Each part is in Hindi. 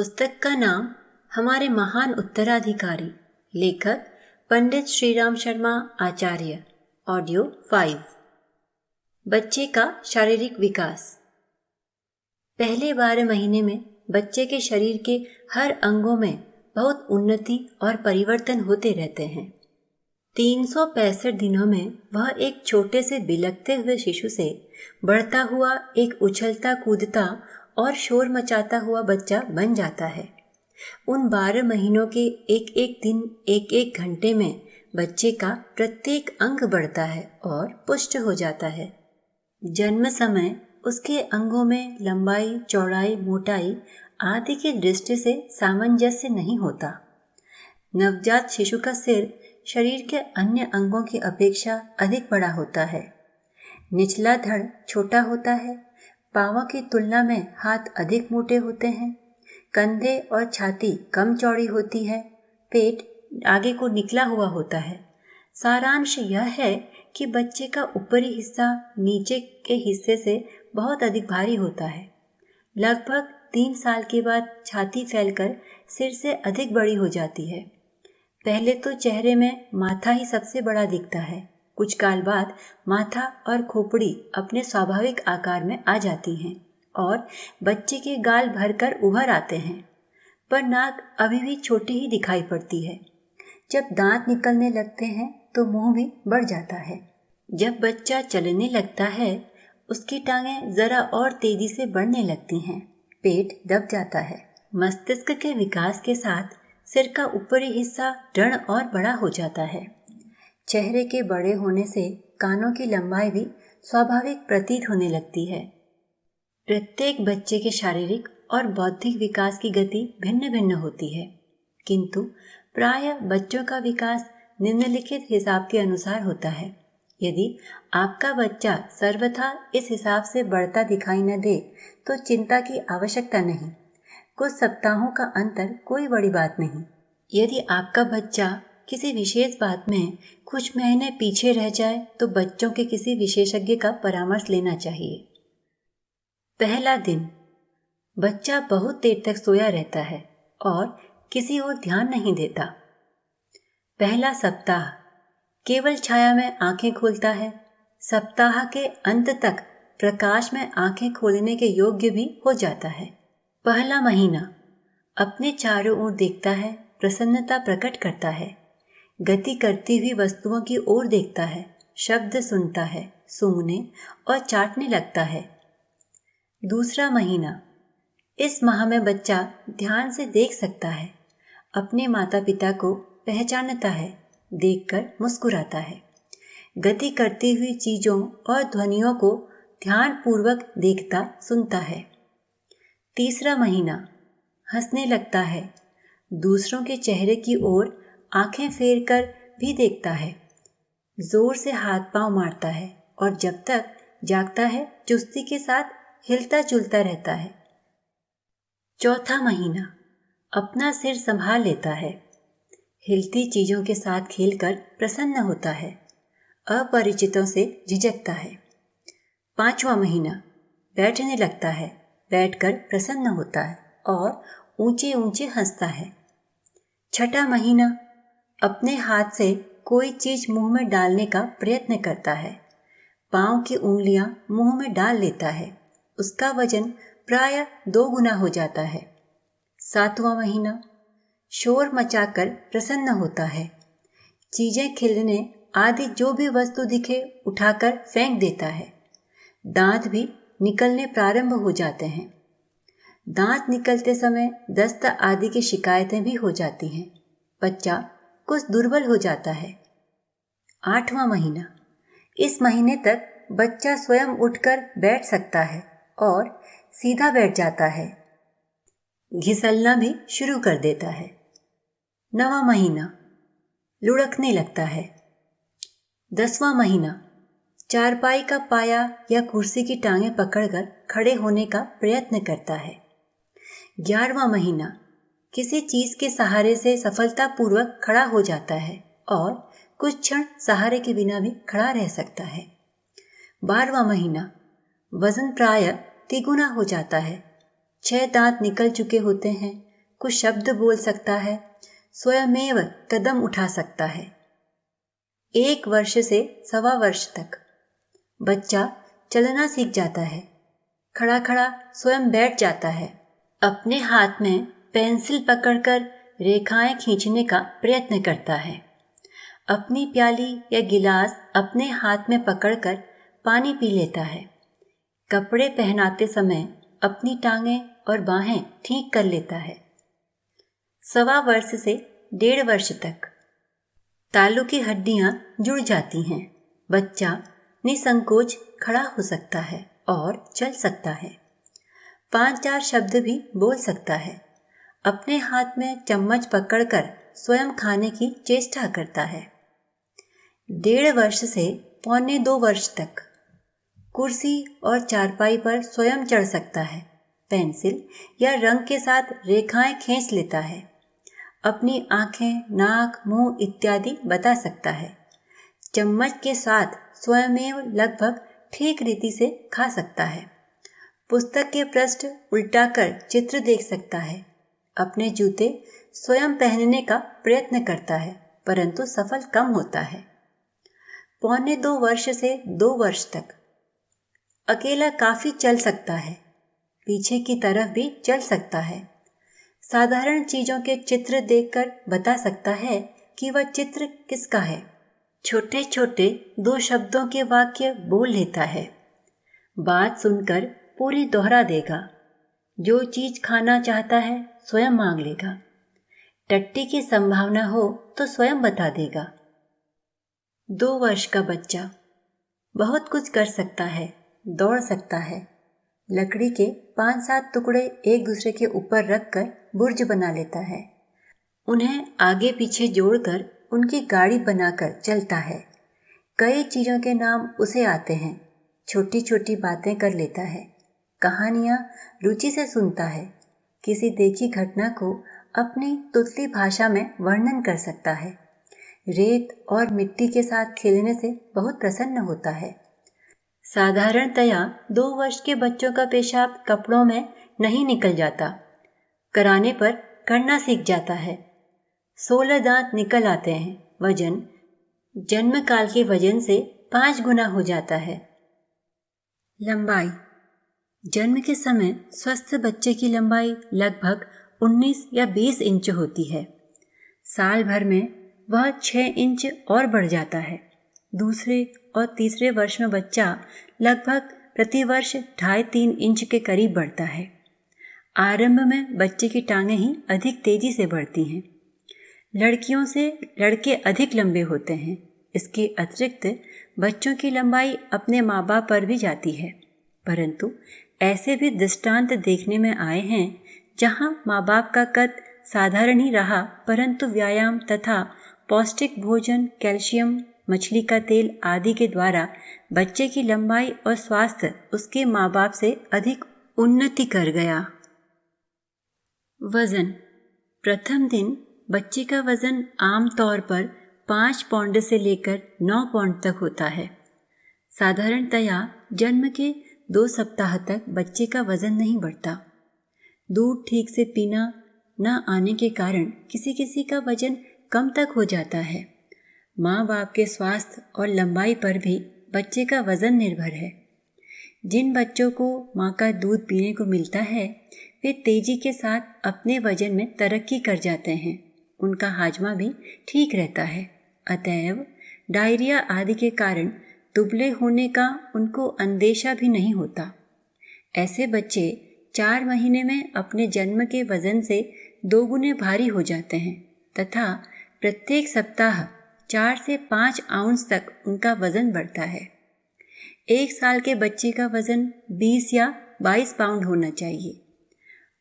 पुस्तक का नाम हमारे महान उत्तराधिकारी, लेखक पंडित श्रीराम शर्मा आचार्य। ऑडियो 5। बच्चे का शारीरिक विकास। पहले 12 महीने में बच्चे के शरीर के हर अंगों में बहुत उन्नति और परिवर्तन होते रहते हैं। 365 दिनों में वह एक छोटे से बिलखते हुए शिशु से बढ़ता हुआ एक उछलता कूदता और शोर मचाता हुआ बच्चा बन जाता है। उन 12 महीनों के एक एक दिन एक एक घंटे में बच्चे का प्रत्येक अंग बढ़ता है और पुष्ट हो जाता है। जन्म समय उसके अंगों में लंबाई, चौड़ाई, मोटाई आदि की दृष्टि से सामंजस्य नहीं होता। नवजात शिशु का सिर शरीर के अन्य अंगों की अपेक्षा अधिक बड़ा होता है। निचला धड़ छोटा होता है। पांवों की तुलना में हाथ अधिक मोटे होते हैं। कंधे और छाती कम चौड़ी होती है। पेट आगे को निकला हुआ होता है। सारांश यह है कि बच्चे का ऊपरी हिस्सा नीचे के हिस्से से बहुत अधिक भारी होता है। लगभग 3 साल के बाद छाती फैलकर सिर से अधिक बड़ी हो जाती है। पहले तो चेहरे में माथा ही सबसे बड़ा दिखता है। कुछ काल बाद माथा और खोपड़ी अपने स्वाभाविक आकार में आ जाती हैं और बच्चे के गाल भरकर उभर आते हैं, पर नाक अभी भी छोटी ही दिखाई पड़ती है। जब दांत निकलने लगते हैं तो मुंह भी बढ़ जाता है। जब बच्चा चलने लगता है उसकी टांगें जरा और तेजी से बढ़ने लगती हैं। पेट दब जाता है। मस्तिष्क के विकास के साथ सिर का ऊपरी हिस्सा दृढ़ और बड़ा हो जाता है। चेहरे के बड़े होने से कानों की लंबाई भी स्वाभाविक प्रतीत होने लगती है। प्रत्येक बच्चे के शारीरिक और बौद्धिक विकास की गति भिन्न भिन्न होती है, किंतु प्रायः बच्चों का विकास निम्नलिखित हिसाब के अनुसार होता है। यदि आपका बच्चा सर्वथा इस हिसाब से बढ़ता दिखाई न दे तो चिंता की आवश्यकता नहीं। कुछ सप्ताहों का अंतर कोई बड़ी बात नहीं। यदि आपका बच्चा किसी विशेष बात में कुछ महीने पीछे रह जाए तो बच्चों के किसी विशेषज्ञ का परामर्श लेना चाहिए। पहला दिन, बच्चा बहुत देर तक सोया रहता है और किसी ओर ध्यान नहीं देता। पहला सप्ताह, केवल छाया में आंखें खोलता है। सप्ताह के अंत तक प्रकाश में आंखें खोलने के योग्य भी हो जाता है। पहला महीना, अपने चारों ओर देखता है, प्रसन्नता प्रकट करता है, गति करती हुई वस्तुओं की ओर देखता है, शब्द सुनता है, सूंघने और चाटने लगता है। दूसरा महीना, इस माह में बच्चा ध्यान से देख सकता है, अपने माता पिता को पहचानता है, देखकर मुस्कुराता है, गति करती हुई चीजों और ध्वनियों को ध्यानपूर्वक देखता सुनता है। तीसरा महीना, हंसने लगता है, दूसरों के चेहरे की ओर आंखें फेर कर भी देखता है, जोर से हाथ पांव मारता है और जब तक जागता है चुस्ती के साथ हिलता जुलता रहता है। चौथा महीना, अपना सिर संभाल लेता है, हिलती चीजों के साथ खेलकर प्रसन्न होता है, अपरिचितों से झिझकता है। पांचवा महीना, बैठने लगता है, बैठकर प्रसन्न होता है और ऊंचे ऊंचे हंसता है। छठा महीना, अपने हाथ से कोई चीज मुंह में डालने का प्रयत्न करता है, पांव की उंगलियां मुंह में डाल लेता है, उसका वजन प्रायः 2 गुना हो जाता है। सातवां महीना, शोर मचाकर प्रसन्न होता है, चीजें खिलने आदि जो भी वस्तु दिखे उठाकर फेंक देता है। दांत भी निकलने प्रारंभ हो जाते हैं। दांत निकलते समय दस्त आदि की शिकायतें भी हो जाती हैं। बच्चा कुछ दुर्बल हो जाता है। 8वां महीना, इस महीने तक बच्चा स्वयं उठकर बैठ सकता है और सीधा बैठ जाता है, घिसलना भी शुरू कर देता है। 9वां महीना, लुढ़कने लगता है। 10वां महीना, चारपाई का पाया या कुर्सी की टांगें पकड़कर खड़े होने का प्रयत्न करता है। 11वां महीना, किसी चीज के सहारे से सफलतापूर्वक खड़ा हो जाता है और कुछ क्षण सहारे के बिना भी खड़ा रह सकता है। 12वां महीना, वजन प्रायः 3 गुना हो जाता है। 6 दांत निकल चुके होते हैं, कुछ शब्द बोल सकता है, स्वयमेव कदम उठा सकता है। 1 वर्ष से 1.25 वर्ष तक बच्चा चलना सीख जाता है, खड़ा खड़ा स्वयं बैठ जाता है, अपने हाथ में पेंसिल पकड़कर रेखाएं खींचने का प्रयत्न करता है, अपनी प्याली या गिलास अपने हाथ में पकड़कर पानी पी लेता है, कपड़े पहनाते समय अपनी टांगें और बाहें ठीक कर लेता है। 1.25 वर्ष से 1.5 वर्ष तक तालू की हड्डियां जुड़ जाती हैं, बच्चा निसंकोच खड़ा हो सकता है और चल सकता है, 5-4 शब्द भी बोल सकता है, अपने हाथ में चम्मच पकड़कर स्वयं खाने की चेष्टा करता है। 1.5 वर्ष से 1.25 वर्ष तक कुर्सी और चारपाई पर स्वयं चढ़ सकता है, पेंसिल या रंग के साथ रेखाएं खींच लेता है, अपनी आंखें, नाक, मुंह इत्यादि बता सकता है, चम्मच के साथ स्वयमेव लगभग ठीक रीति से खा सकता है, पुस्तक के पृष्ठ उल्टाकर चित्र देख सकता है, अपने जूते स्वयं पहनने का प्रयत्न करता है परंतु सफल कम होता है। 1.25 वर्ष से 2 वर्ष तक अकेला काफी चल सकता है, पीछे की तरफ भी चल सकता है, साधारण चीजों के चित्र देखकर बता सकता है कि वह चित्र किसका है, छोटे छोटे 2 शब्दों के वाक्य बोल लेता है, बात सुनकर पूरी दोहरा देगा, जो चीज खाना चाहता है स्वयं मांग लेगा, टट्टी की संभावना हो तो स्वयं बता देगा। 2 वर्ष का बच्चा बहुत कुछ कर सकता है, दौड़ सकता है, लकड़ी के 5-7 टुकड़े एक दूसरे के ऊपर रखकर बुर्ज बना लेता है, उन्हें आगे पीछे जोड़कर उनकी गाड़ी बनाकर चलता है, कई चीजों के नाम उसे आते हैं, छोटी छोटी बातें कर लेता है, कहानियां रुचि से सुनता है, किसी देखी घटना को अपनी तुतली भाषा में वर्णन कर सकता है, रेत और मिट्टी के साथ खेलने से बहुत प्रसन्न होता है। साधारणतया 2 वर्ष के बच्चों का पेशाब कपड़ों में नहीं निकल जाता, कराने पर करना सीख जाता है, 16 दांत निकल आते हैं, वजन जन्म काल के वजन से 5 गुना हो जाता है। लंबाई जन्म के समय स्वस्थ बच्चे की लंबाई लगभग 19 या 20 इंच होती है, साल भर में वह 6 इंच और बढ़ जाता है। दूसरे और तीसरे वर्ष में बच्चा लगभग प्रति वर्ष 2.5-3 इंच के करीब बढ़ता है। आरंभ में बच्चे की टांगें ही अधिक तेजी से बढ़ती हैं। लड़कियों से लड़के अधिक लंबे होते हैं। इसके अतिरिक्त बच्चों की लंबाई अपने माँ बाप पर भी जाती है, परंतु ऐसे भी दृष्टांत देखने में आए हैं जहाँ माँ बाप का कद साधारण ही रहा परंतु व्यायाम तथा पौष्टिक भोजन, कैल्शियम, मछली का तेल आदि के द्वारा बच्चे की लंबाई और स्वास्थ्य उसके माँ बाप से अधिक उन्नति कर गया। वजन प्रथम दिन बच्चे का वजन आम तौर पर 5 पाउंड से लेकर 9 पाउंड तक होता है। साधारणतया जन्म के 2 सप्ताह तक बच्चे का वजन नहीं बढ़ता। दूध ठीक से पीना न आने के कारण किसी किसी का वजन कम तक हो जाता है। माँ बाप के स्वास्थ्य और लंबाई पर भी बच्चे का वजन निर्भर है। जिन बच्चों को माँ का दूध पीने को मिलता है वे तेजी के साथ अपने वजन में तरक्की कर जाते हैं, उनका हाजमा भी ठीक रहता है, अतएव डायरिया आदि के कारण दुबले होने का उनको अंदेशा भी नहीं होता। ऐसे बच्चे 4 महीने में अपने जन्म के वजन से 2 गुने भारी हो जाते हैं तथा प्रत्येक सप्ताह 4 से 5 आउंस तक उनका वजन बढ़ता है। 1 साल के बच्चे का वजन 20 या 22 पाउंड होना चाहिए।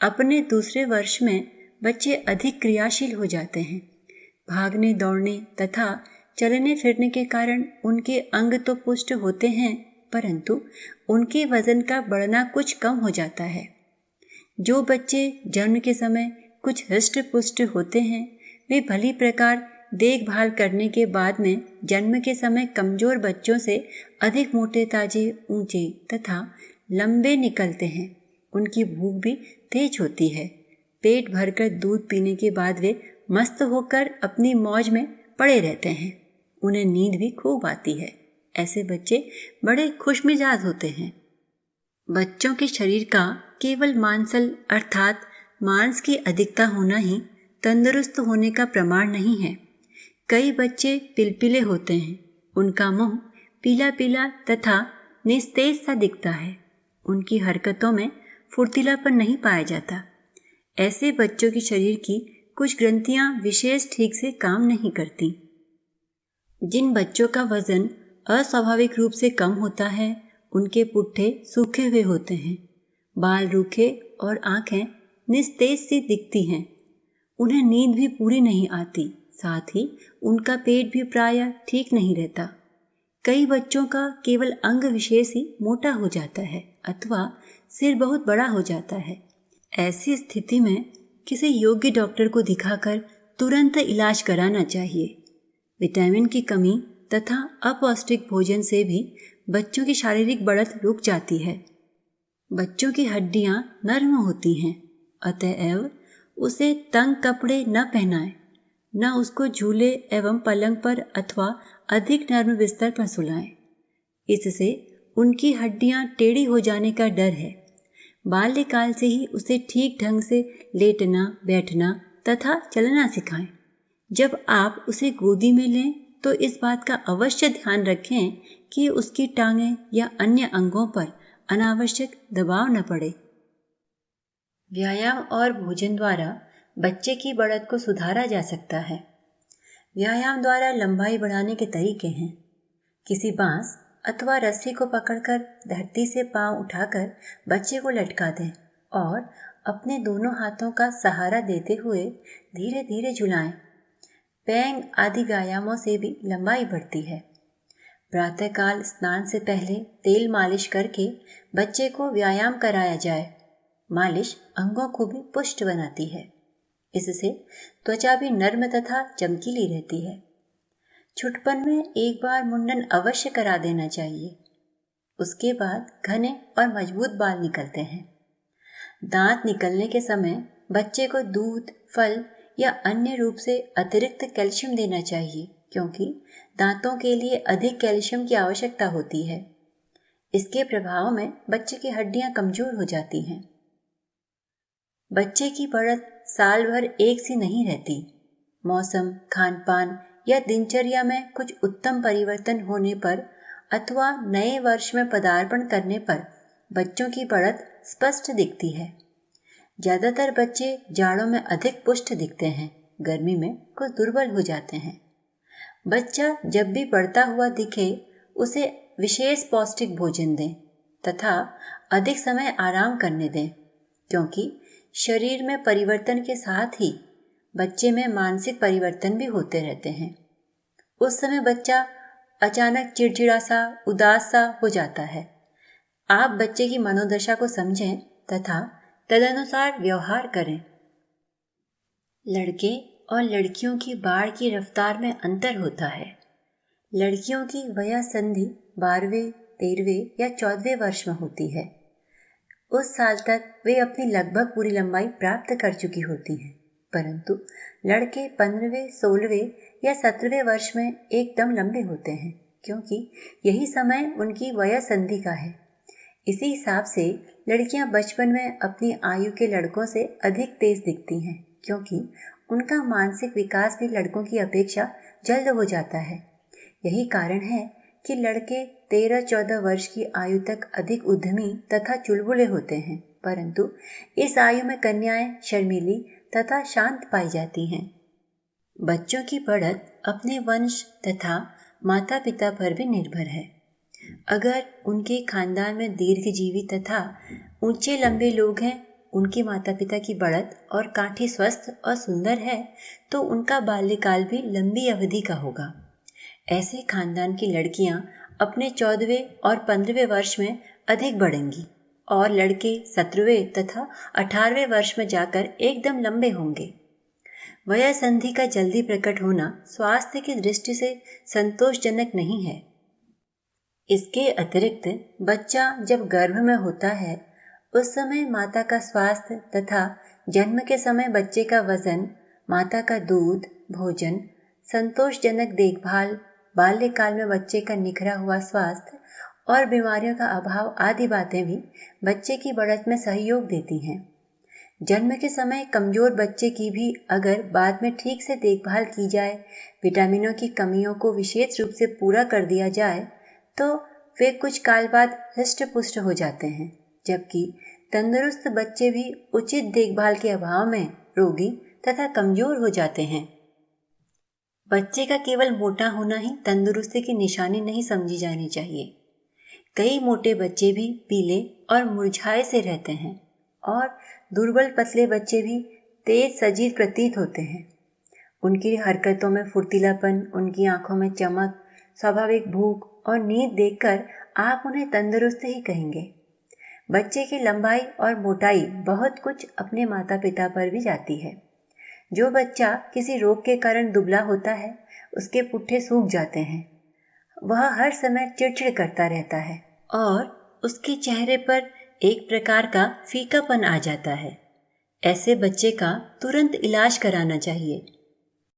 अपने दूसरे वर्ष में बच्चे अधिक क्रियाशील हो जाते हैं। भागने दौड़ने तथा चलने फिरने के कारण उनके अंग तो पुष्ट होते हैं परंतु उनके वजन का बढ़ना कुछ कम हो जाता है। जो बच्चे जन्म के समय कुछ हृष्ट पुष्ट होते हैं वे भली प्रकार देखभाल करने के बाद में जन्म के समय कमजोर बच्चों से अधिक मोटे ताजे, ऊंचे तथा लंबे निकलते हैं। उनकी भूख भी तेज होती है, पेट भरकर दूध पीने के बाद वे मस्त होकर अपनी मौज में पड़े रहते हैं। उन्हें नींद भी खूब आती है। ऐसे बच्चे बड़े खुशमिजाज होते हैं। बच्चों के शरीर का केवल मांसल अर्थात मांस की अधिकता होना ही तंदुरुस्त होने का प्रमाण नहीं है। कई बच्चे पिलपिले होते हैं। उनका मुंह पीला पीला तथा निस्तेज सा दिखता है। उनकी हरकतों में फुर्तीलापन नहीं पाया जाता। ऐसे बच्चों के शरीर की कुछ ग्रंथियां विशेष ठीक से काम नहीं करती। जिन बच्चों का वजन अस्वाभाविक रूप से कम होता है उनके पुट्ठे सूखे हुए होते हैं, बाल रूखे और आंखें निस्तेज सी दिखती हैं। उन्हें नींद भी पूरी नहीं आती, साथ ही उनका पेट भी प्रायः ठीक नहीं रहता। कई बच्चों का केवल अंग विशेष ही मोटा हो जाता है अथवा सिर बहुत बड़ा हो जाता है। ऐसी स्थिति में किसी योग्य डॉक्टर को दिखाकर तुरंत इलाज कराना चाहिए। विटामिन की कमी तथा अपौष्टिक भोजन से भी बच्चों की शारीरिक बढ़त रुक जाती है। बच्चों की हड्डियां नर्म होती हैं, अतएव उसे तंग कपड़े न पहनाएं, न उसको झूले एवं पलंग पर अथवा अधिक नर्म बिस्तर पर सुलाएं। इससे उनकी हड्डियां टेढ़ी हो जाने का डर है। बाल्यकाल से ही उसे ठीक ढंग से लेटना, बैठना तथा चलना सिखाएं। जब आप उसे गोदी में लें तो इस बात का अवश्य ध्यान रखें कि उसकी टांगें या अन्य अंगों पर अनावश्यक दबाव न पड़े। व्यायाम और भोजन द्वारा बच्चे की बढ़त को सुधारा जा सकता है। व्यायाम द्वारा लंबाई बढ़ाने के तरीके हैं। किसी बांस अथवा रस्सी को पकड़कर धरती से पांव उठाकर बच्चे को लटका दें और अपने दोनों हाथों का सहारा देते हुए धीरे धीरे झुलाएं। पैंग आदि व्यायामों से भी लंबाई बढ़ती है। प्रातःकाल स्नान से पहले तेल मालिश करके बच्चे को व्यायाम कराया जाए। मालिश अंगों को भी पुष्ट बनाती है। इससे त्वचा भी नर्म तथा चमकीली रहती है। छुटपन में एक बार मुंडन अवश्य करा देना चाहिए। उसके बाद घने और मजबूत बाल निकलते हैं। दांत निकलने के समय बच्चे को दूध, फल या अन्य रूप से अतिरिक्त कैल्शियम देना चाहिए, क्योंकि दांतों के लिए अधिक कैल्शियम की आवश्यकता होती है। इसके प्रभाव में बच्चे की हड्डियां कमजोर हो जाती हैं। बच्चे की बढ़त साल भर एक सी नहीं रहती। मौसम, खानपान या दिनचर्या में कुछ उत्तम परिवर्तन होने पर अथवा नए वर्ष में पदार्पण करने पर बच्चों की बढ़त स्पष्ट दिखती है। ज़्यादातर बच्चे जाड़ों में अधिक पुष्ट दिखते हैं, गर्मी में कुछ दुर्बल हो जाते हैं। बच्चा जब भी बढ़ता हुआ दिखे उसे विशेष पौष्टिक भोजन दें तथा अधिक समय आराम करने दें, क्योंकि शरीर में परिवर्तन के साथ ही बच्चे में मानसिक परिवर्तन भी होते रहते हैं। उस समय बच्चा अचानक चिड़चिड़ा सा, उदास सा हो जाता है। आप बच्चे की मनोदशा को समझें तथा तदनुसार व्यवहार करें। लड़के और लड़कियों की बाढ़ की रफ्तार में अंतर होता है। लड़कियों की वयः संधि 12वें, 13वें या 14वें वर्ष में होती है। उस साल तक वे अपनी लगभग पूरी लंबाई प्राप्त कर चुकी होती हैं, परंतु लड़के 15वें, 16वें या 17वें वर्ष में एकदम लंबे होते हैं, क्योंकि यही समय उनकी वयः संधि का है। इसी हिसाब से लड़कियां बचपन में अपनी आयु के लड़कों से अधिक तेज दिखती हैं, क्योंकि उनका मानसिक विकास भी लड़कों की अपेक्षा जल्द हो जाता है। यही कारण है कि लड़के 13-14 वर्ष की आयु तक अधिक उद्यमी तथा चुलबुले होते हैं, परंतु इस आयु में कन्याएं शर्मीली तथा शांत पाई जाती हैं। बच्चों की बढ़त अपने वंश तथा माता पिता पर भी निर्भर है। अगर उनके खानदान में दीर्घजीवी तथा ऊंचे लंबे लोग हैं, उनके माता पिता की बढ़त और काठी स्वस्थ और सुंदर है, तो उनका बाल्यकाल भी लंबी अवधि का होगा। ऐसे खानदान की लड़कियां अपने 14वें और 15वें वर्ष में अधिक बढ़ेंगी और लड़के 17वें तथा 18वें वर्ष में जाकर एकदम लंबे होंगे। वयः संधि का जल्दी प्रकट होना स्वास्थ्य की दृष्टि से संतोषजनक नहीं है। इसके अतिरिक्त बच्चा जब गर्भ में होता है उस समय माता का स्वास्थ्य तथा जन्म के समय बच्चे का वजन, माता का दूध, भोजन, संतोषजनक देखभाल, बाल्यकाल में बच्चे का निखरा हुआ स्वास्थ्य और बीमारियों का अभाव आदि बातें भी बच्चे की बढ़त में सहयोग देती हैं। जन्म के समय कमजोर बच्चे की भी अगर बाद में ठीक से देखभाल की जाए, विटामिनों की कमियों को विशेष रूप से पूरा कर दिया जाए, तो वे कुछ काल बाद हृष्ट पुष्ट हो जाते हैं, जबकि तंदुरुस्त बच्चे भी उचित देखभाल के अभाव में रोगी तथा कमजोर हो जाते हैं। बच्चे का केवल मोटा होना ही तंदुरुस्ती की निशानी नहीं समझी जानी चाहिए। कई मोटे बच्चे भी पीले और मुरझाए से रहते हैं और दुर्बल पतले बच्चे भी तेज सजीव प्रतीत होते हैं। उनकी हरकतों में फुर्तीलापन, उनकी आंखों में चमक, स्वाभाविक भूख और नींद देखकर आप उन्हें तंदुरुस्त ही कहेंगे। बच्चे की लंबाई और मोटाई बहुत कुछ अपने माता पिता पर भी जाती है। जो बच्चा किसी रोग के कारण दुबला होता है, उसके पुट्ठे सूख जाते हैं। वह हर समय चिड़चिड़ करता रहता है और उसके चेहरे पर एक प्रकार का फीकापन आ जाता है। ऐसे बच्चे का तुरंत इलाज कराना चाहिए